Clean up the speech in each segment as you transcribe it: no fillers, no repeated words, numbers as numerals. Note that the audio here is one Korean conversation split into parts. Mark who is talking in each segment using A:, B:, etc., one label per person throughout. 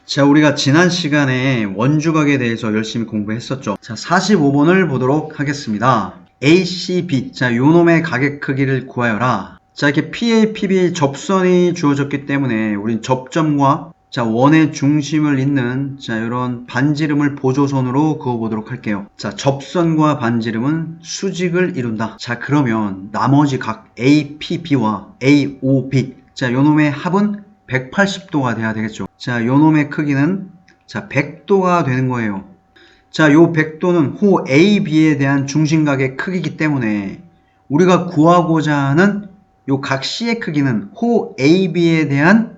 A: 자, 우리가 지난 시간에 원주각에 대해서 열심히 공부했었죠. 자, 45번을 보도록 하겠습니다. A, C, B. 자, 요놈의 가격 크기를 구하여라. 자, 이렇게 PA, PB 접선이 주어졌기 때문에 우린 접점과 자, 원의 중심을 잇는 자, 이런 반지름을 보조선으로 그어보도록 할게요. 자, 접선과 반지름은 수직을 이룬다. 자, 그러면 나머지 각 A, P, B와 A, O, B. 자, 요놈의 합은 180도가 돼야 되겠죠. 자, 요놈의 크기는 자, 100도가 되는 거예요. 자, 요 100도는 호 A, B에 대한 중심각의 크기이기 때문에 우리가 구하고자 하는 요 각 C의 크기는 호 A, B에 대한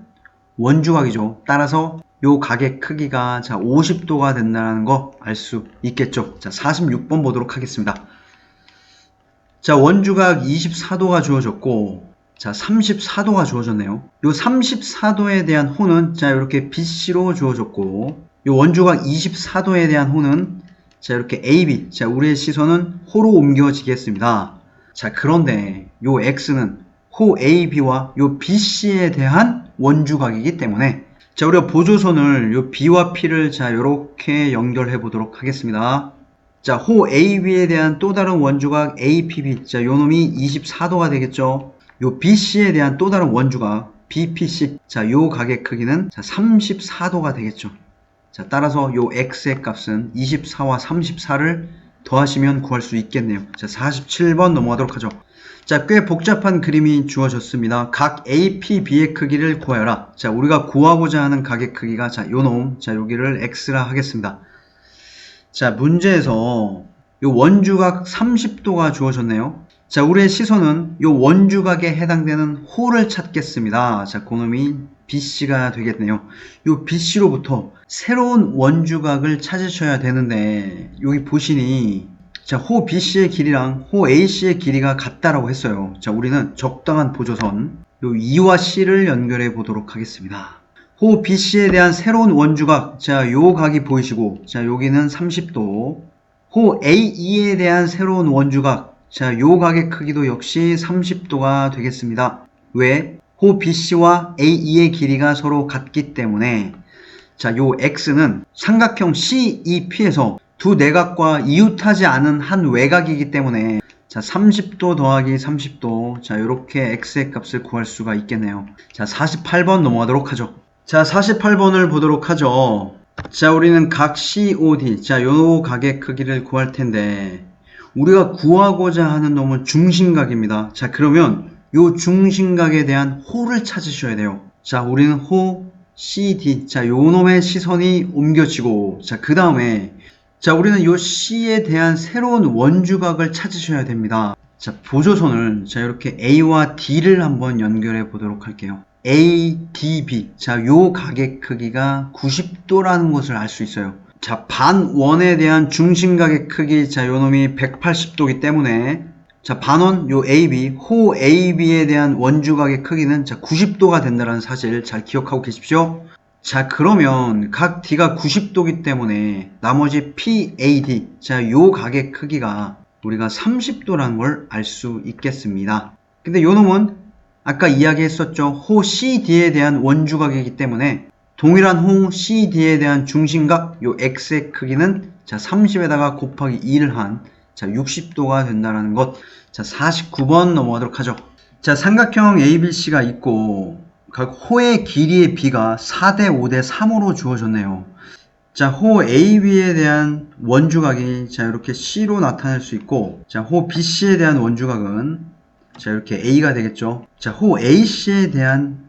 A: 원주각이죠. 따라서 요 각의 크기가 자, 50도가 된다는 거 알 수 있겠죠. 자, 46번 보도록 하겠습니다. 자, 원주각 24도가 주어졌고 자, 34도가 주어졌네요. 요 34도에 대한 호는 자, 이렇게 BC로 주어졌고 요 원주각 24도에 대한 호는 자, 이렇게 AB. 자, 우리의 시선은 호로 옮겨지겠습니다. 자, 그런데 요 X는 호 AB와 요 BC에 대한 원주각이기 때문에 자, 우리가 보조선을 요 B와 P를 자, 요렇게 연결해 보도록 하겠습니다. 자, 호 AB에 대한 또 다른 원주각 APB. 자, 요 놈이 24도가 되겠죠. 요 BC에 대한 또 다른 원주각 BPC. 자, 요 각의 크기는 자, 34도가 되겠죠. 자, 따라서 요 X의 값은 24와 34를 더하시면 구할 수 있겠네요. 자, 47번 넘어가도록 하죠. 자, 꽤 복잡한 그림이 주어졌습니다. 각 A, P, B의 크기를 구하여라. 자, 우리가 구하고자 하는 각의 크기가 자, 요 놈. 자, 여기를 X라 하겠습니다. 자, 문제에서 요 원주각 30도가 주어졌네요. 자, 우리의 시선은 요 원주각에 해당되는 호를 찾겠습니다. 자, 그놈이 BC가 되겠네요. 요 BC로부터 새로운 원주각을 찾으셔야 되는데 여기 보시니 자, 호 BC의 길이랑 호 AC의 길이가 같다라고 했어요. 자, 우리는 적당한 보조선 요 E와 C를 연결해 보도록 하겠습니다. 호 BC에 대한 새로운 원주각, 자, 요 각이 보이시고, 자, 여기는 30도. 호 AE에 대한 새로운 원주각, 자, 요 각의 크기도 역시 30도가 되겠습니다. 왜? 호 BC와 AE의 길이가 서로 같기 때문에, 자, 요 X는 삼각형 CEP에서 두 내각과 이웃하지 않은 한 외곽이기 때문에, 자, 30도 더하기 30도, 자, 요렇게 X의 값을 구할 수가 있겠네요. 자, 48번 넘어가도록 하죠. 자, 48번을 보도록 하죠. 자, 우리는 각 COD, 자, 요 각의 크기를 구할 텐데 우리가 구하고자 하는 놈은 중심각입니다. 자, 그러면 요 중심각에 대한 호를 찾으셔야 돼요. 자, 우리는 호 CD, 자, 요 놈의 시선이 옮겨지고, 자, 그 다음에 자, 우리는 요 C에 대한 새로운 원주각을 찾으셔야 됩니다. 자, 보조선을 자, 이렇게 A와 D를 한번 연결해 보도록 할게요. A, D, B. 자, 요 각의 크기가 90도라는 것을 알 수 있어요. 자, 반원에 대한 중심각의 크기, 자, 요 놈이 180도이기 때문에, 자, 반원, 요 AB, 호 AB에 대한 원주각의 크기는 자, 90도가 된다는 사실 잘 기억하고 계십시오. 자, 그러면 각 D가 90도이기 때문에 나머지 PAD, 자, 요 각의 크기가 우리가 30도라는 걸 알 수 있겠습니다. 근데 요 놈은 아까 이야기했었죠. 호 CD에 대한 원주각이기 때문에 동일한 호 CD에 대한 중심각 요 X의 크기는 자, 30에다가 곱하기 2를 한 자, 60도가 된다는 것. 자, 49번 넘어가도록 하죠. 자, 삼각형 ABC가 있고 각 호의 길이의 B가 4대 5대 3으로 주어졌네요. 자, 호 AB에 대한 원주각이 자, 이렇게 C로 나타낼 수 있고, 자, 호 BC에 대한 원주각은 자, 이렇게 A가 되겠죠. 자, 호 AC에 대한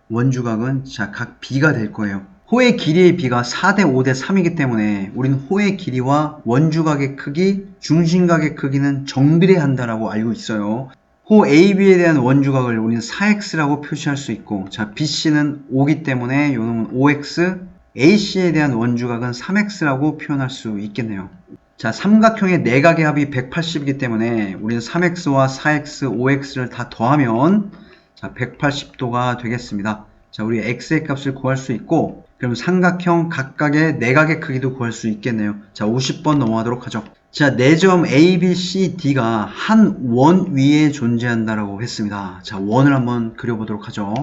A: 원주각은 자, 각 B가 될 거예요. 호의 길이의 B가 4대 5대 3이기 때문에 우리는 호의 길이와 원주각의 크기, 중심각의 크기는 정비례한다라고 알고 있어요. 호 AB에 대한 원주각을 우리는 4x라고 표시할 수 있고, 자, BC는 5기 때문에 요놈은 5x, AC에 대한 원주각은 3x라고 표현할 수 있겠네요. 자, 삼각형의 내각의 합이 180이기 때문에 우리는 3x와 4x, 5x를 다 더하면 자, 180도가 되겠습니다. 자, 우리 x의 값을 구할 수 있고, 그럼 삼각형 각각의 내각의 크기도 구할 수 있겠네요. 자, 50번 넘어가도록 하죠. 자, 4점 A, B, C, D가 한 원 위에 존재한다라고 했습니다. 자, 원을 한번 그려보도록 하죠.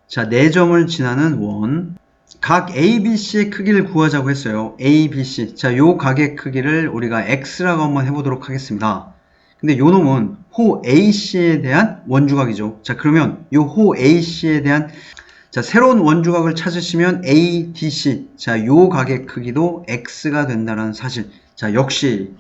A: 자, 4점을 지나는 원. 각 ABC의 크기를 구하자고 했어요. ABC. 자, 요 각의 크기를 우리가 X라고 한번 해보도록 하겠습니다. 근데 요 놈은 호 AC에 대한 원주각이죠. 자, 그러면 요 호 AC에 대한 자, 새로운 원주각을 찾으시면 ADC. 자, 요 각의 크기도 X가 된다는 사실. 자, 역시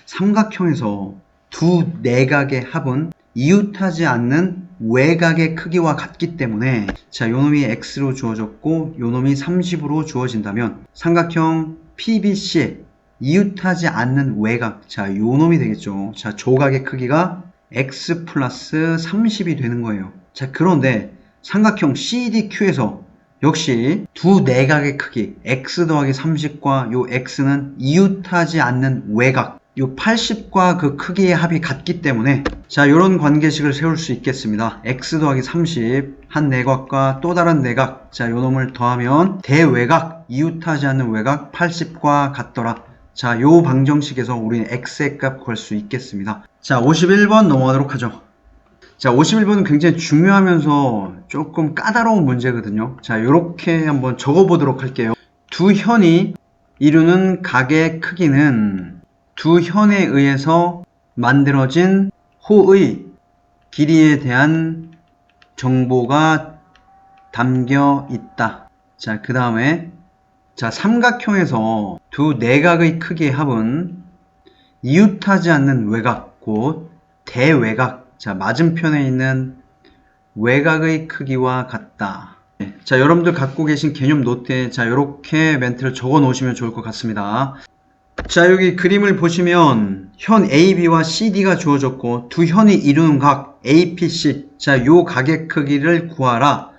A: 삼각형에서 두 내각의 합은 이웃하지 않는 외곽의 크기와 같기 때문에 자, 요놈이 x로 주어졌고 요놈이 30으로 주어진다면 삼각형 PBC에 이웃하지 않는 외곽, 자, 요놈이 되겠죠. 자, 조각의 크기가 x 플러스 30이 되는 거예요. 자, 그런데 삼각형 CDQ에서 역시 두 내각의 크기 x 더하기 30과 요 x는 이웃하지 않는 외곽 요 80과 그 크기의 합이 같기 때문에 자, 요런 관계식을 세울 수 있겠습니다. x 더하기 30 한 내각과 또 다른 내각, 자, 요놈을 더하면 대외각, 이웃하지 않는 외각 80과 같더라. 자, 요 방정식에서 우리는 x의 값 구할 수 있겠습니다. 자, 51번 넘어가도록 하죠. 자, 51번은 굉장히 중요하면서 조금 까다로운 문제거든요. 자, 요렇게 한번 적어보도록 할게요. 두 현이 이루는 각의 크기는 두 현에 의해서 만들어진 호의 길이에 대한 정보가 담겨 있다. 자, 그 다음에 자, 삼각형에서 두 내각의 크기의 합은 이웃하지 않는 외곽, 곧 대외곽, 자, 맞은편에 있는 외곽의 크기와 같다. 자, 여러분들 갖고 계신 개념 노트에 자, 요렇게 멘트를 적어 놓으시면 좋을 것 같습니다. 자, 여기 그림을 보시면 현 AB와 CD가 주어졌고 두 현이 이루는 각 APC, 자, 요 각의 크기를 구하라.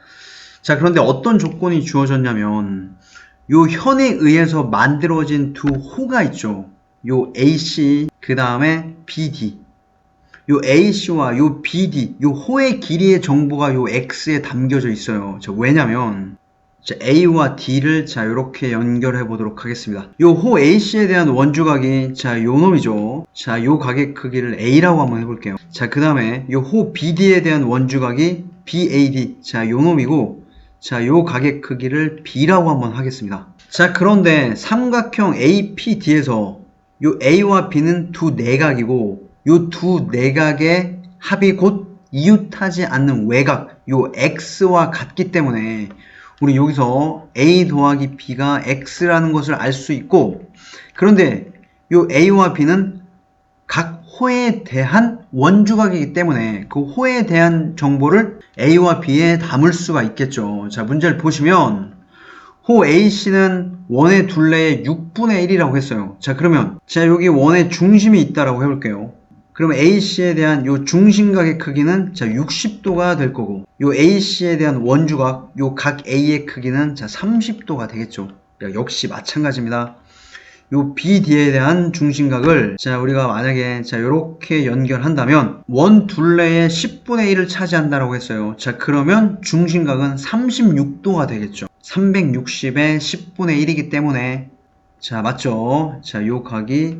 A: 자, 그런데 어떤 조건이 주어졌냐면 요 현에 의해서 만들어진 두 호가 있죠. 요 AC, 그 다음에 BD. 요 AC와 요 BD, 요 호의 길이의 정보가 요 X에 담겨져 있어요. 자, 왜냐면 자, A와 D를 자, 요렇게 연결해 보도록 하겠습니다. 요 호 AC에 대한 원주각이 자, 요 놈이죠. 자, 요 각의 크기를 A라고 한번 해볼게요. 자, 그 다음에 요 호 BD에 대한 원주각이 BAD. 자, 요 놈이고, 자, 요 각의 크기를 B라고 한번 하겠습니다. 자, 그런데 삼각형 APD에서 요 A와 B는 두 내각이고, 요 두 내각의 합이 곧 이웃하지 않는 외곽, 요 X와 같기 때문에 우리 여기서 A 더하기 B가 X라는 것을 알 수 있고, 그런데 요 A와 B는 각 호에 대한 원주각이기 때문에 그 호에 대한 정보를 A와 B에 담을 수가 있겠죠. 자, 문제를 보시면 호 AC는 원의 둘레의 6분의 1이라고 했어요. 자, 그러면 자, 여기 원의 중심이 있다라고 해볼게요. 그럼 AC에 대한 요 중심각의 크기는 자 60도가 될 거고, 요 AC에 대한 원주각, 요 각 A의 크기는 자 30도가 되겠죠. 역시 마찬가지입니다. 요 BD에 대한 중심각을 자 우리가 만약에 자 요렇게 연결한다면 원 둘레의 10분의 1을 차지한다라고 했어요. 자, 그러면 중심각은 36도가 되겠죠. 360의 10분의 1이기 때문에 자, 맞죠? 자, 요 각이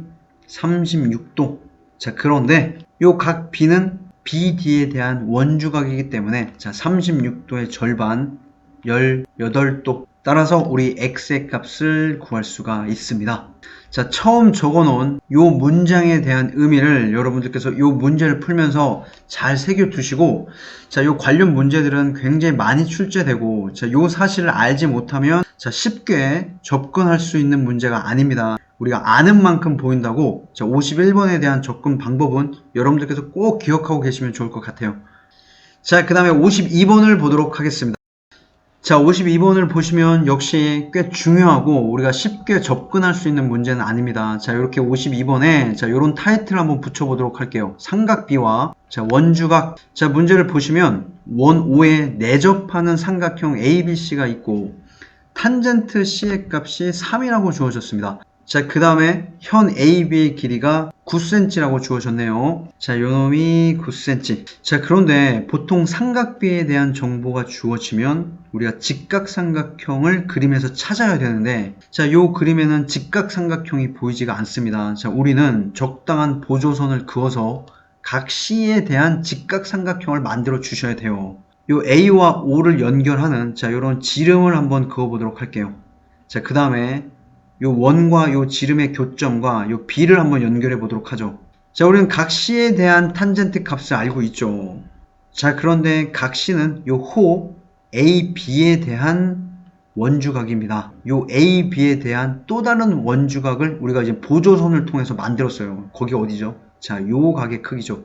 A: 36도. 자, 그런데 요 각 B는 BD에 대한 원주각이기 때문에 자, 36도의 절반 18도. 따라서 우리 X의 값을 구할 수가 있습니다. 자, 처음 적어놓은 요 문장에 대한 의미를 여러분들께서 요 문제를 풀면서 잘 새겨두시고, 자, 요 관련 문제들은 굉장히 많이 출제되고, 자, 요 사실을 알지 못하면 자, 쉽게 접근할 수 있는 문제가 아닙니다. 우리가 아는 만큼 보인다고. 자, 51번에 대한 접근 방법은 여러분들께서 꼭 기억하고 계시면 좋을 것 같아요. 자, 그 다음에 52번을 보도록 하겠습니다. 자, 52번을 보시면 역시 꽤 중요하고 우리가 쉽게 접근할 수 있는 문제는 아닙니다. 자, 이렇게 52번에 자, 요런 타이틀을 한번 붙여보도록 할게요. 삼각비와 자, 원주각. 자, 문제를 보시면 원 O에 내접하는 삼각형 ABC가 있고 탄젠트 C의 값이 3이라고 주어졌습니다. 자, 그 다음에 현 AB의 길이가 9cm라고 주어졌네요. 자, 요놈이 9cm. 자, 그런데 보통 삼각비에 대한 정보가 주어지면 우리가 직각삼각형을 그림에서 찾아야 되는데, 자, 요 그림에는 직각삼각형이 보이지가 않습니다. 자, 우리는 적당한 보조선을 그어서 각 C에 대한 직각삼각형을 만들어 주셔야 돼요. 요 A와 O를 연결하는 자 요런 지름을 한번 그어보도록 할게요. 자 그 다음에 요 원과 요 지름의 교점과 요 B를 한번 연결해 보도록 하죠. 자 우리는 각 C에 대한 탄젠트 값을 알고 있죠. 자 그런데 각 C는 요 호 AB에 대한 원주각입니다. 요 AB에 대한 또 다른 원주각을 우리가 이제 보조선을 통해서 만들었어요. 거기 어디죠? 자 요 각의 크기죠.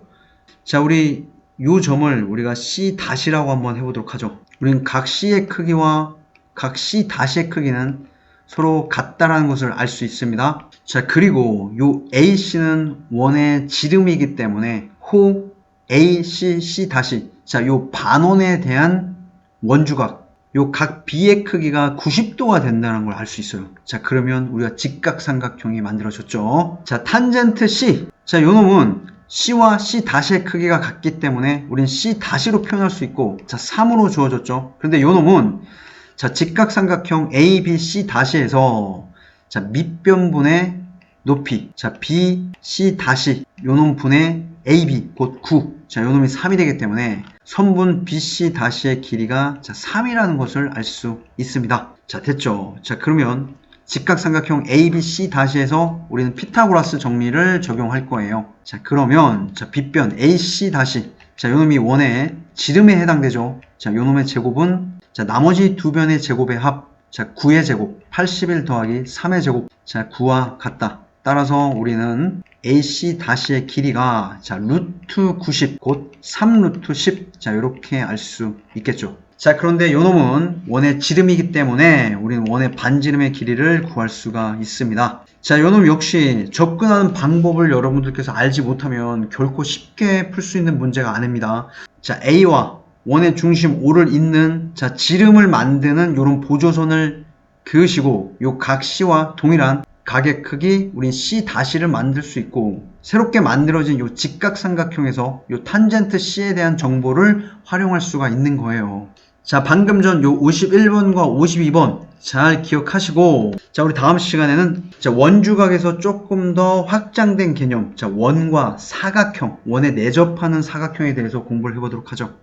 A: 자 우리 요 점을 우리가 C-라고 한번 해보도록 하죠. 우리는 각 C의 크기와 각 C-의 크기는 서로 같다라는 것을 알 수 있습니다. 자 그리고 요 AC는 원의 지름이기 때문에 호 AC, C-, 자 요 반원에 대한 원주각 요 각 B의 크기가 90도가 된다는 걸 알 수 있어요. 자 그러면 우리가 직각삼각형이 만들어졌죠. 자 탄젠트 C 자 요놈은 C와 C-의 크기가 같기 때문에 우린 C-로 표현할 수 있고 자 3으로 주어졌죠. 그런데 요놈은 자 직각삼각형 ABC-에서 자 밑변분의 높이 자 BC- 요놈 분의 AB 곧 9 자 요놈이 3이 되기 때문에 선분 BC-의 길이가 자 3이라는 것을 알 수 있습니다. 자 됐죠. 자 그러면 직각삼각형 ABC-에서 우리는 피타고라스 정리를 적용할 거예요. 자 그러면 자 빗변 AC- 자 요놈이 원의 지름에 해당되죠. 자 요놈의 제곱은 자 나머지 두 변의 제곱의 합 자 9의 제곱 81 더하기 3의 제곱 자 9와 같다. 따라서 우리는 AC-의 길이가 자 루트 90 곧 3 루트 10 자 이렇게 알 수 있겠죠. 자 그런데 요놈은 원의 지름이기 때문에 우리는 원의 반지름의 길이를 구할 수가 있습니다. 자 요놈 역시 접근하는 방법을 여러분들께서 알지 못하면 결코 쉽게 풀 수 있는 문제가 아닙니다. 자 A와 원의 중심 O를 잇는 자 지름을 만드는 요런 보조선을 그으시고 요 각 C와 동일한 각의 크기 우린 C-를 만들 수 있고 새롭게 만들어진 요 직각삼각형에서 요 탄젠트 C에 대한 정보를 활용할 수가 있는 거예요. 자 방금 전 요 51번과 52번 잘 기억하시고 자 우리 다음 시간에는 자 원주각에서 조금 더 확장된 개념 자 원과 사각형 원에 내접하는 사각형에 대해서 공부를 해보도록 하죠.